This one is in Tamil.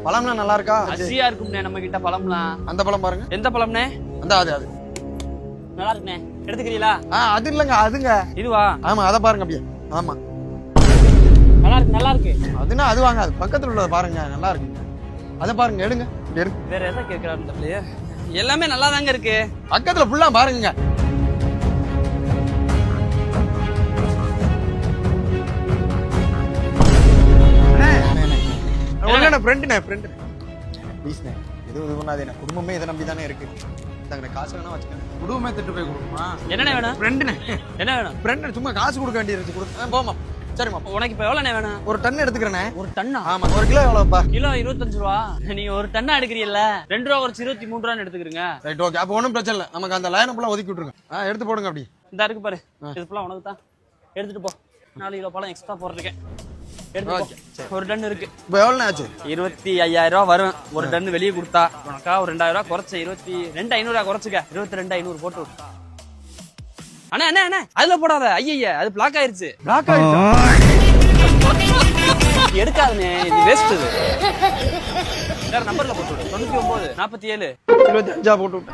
பழம்லாம் நல்லா இருக்கா? அசியா இருக்கும்ண்ணே நம்ம கிட்ட பழம்லாம். அந்த பழம் பாருங்க. எந்த பழம்ண்ணே? அது நல்லா இருக்குண்ணே, எடுத்துக்கிறீங்களா? அது இல்லங்க, அதுங்க. இதுவா? ஆமா, அத பாருங்க அப்படியே. ஆமா, நல்லா இருக்கு. அதுனா அது வாங்க, அது பக்கத்துல உள்ளத பாருங்க, நல்லா இருக்கு. அத பாருங்க, எடுங்க. வேற எதை கேக்குறாருன்னு தெரியலையே. எல்லாமே நல்லா தாங்க இருக்கு. பக்கத்துல ஃபுல்லா பாருங்க. ஃப்ரெண்ட் ப்ளீஸ்ண்ணே, இது பண்ணாதே. குடும்பமே இதை நம்பி தானே இருக்கு. இந்தாங்க, காசு வேணா வச்சுக்கோங்க. குடும்பமே திட்டு போய் கொடுக்குமா? என்னண்ணே வேணும்? ஃப்ரெண்டுண்ணே. என்ன வேணும்? ஃப்ரெண்ட் சும்மா காசு கொடுக்க வேண்டியது. கொடுத்து போமா. சரிம்மா, உனக்கு இப்ப எவ்வளவு வேணும்? ஒரு டன் எடுத்துக்கிறேனே. ஒரு டன்னா? ஆமா. ஒரு கிலோ எவ்வளவுப்பா? கிலோ 25 ரூபா. நீங்க ஒரு டன்னா எடுக்கிறீல்ல, 2 ரூபா குறைச்சு 23 ரூபான்னு எடுத்துக்கிறீங்க. Right, okay. அப்ப ஒன்றும் பிரச்சனை இல்லை. நமக்கு அந்த லைன் ஃபுல்லா ஒதுக்கி விட்டுருங்க. எடுத்து போடுங்க அப்படி. இந்த இருக்கு பாரு, இது ஃபுல்லா உனக்கு தான். எடுத்துட்டு போ. 4 கிலோ பழம் எக்ஸ்ட்ரா போடுறதுக்கு எடுத்து. ஒரு டன் இருக்கு. இப்போ எவ்வளோ ஆச்சு? 25,000 ரூபா வரும் ஒரு டன் வெளியே கொடுத்தா. உனக்கா ஒரு 2,000 ரூபா குறைச்ச 22,500 குறைச்சுக்க. 22,500 போட்டு. அண்ணா அண்ணா அண்ணா, அதுல போடாத. ஐயா, அது பிளாக் ஆயிருச்சு. பிளாக் ஆயிடுச்சு? எடுக்காதுண்ணே, இது வேஸ்ட். இது வேற நம்பர்ல போட்டு விடு. 99 47 25 போட்டு விட்டு.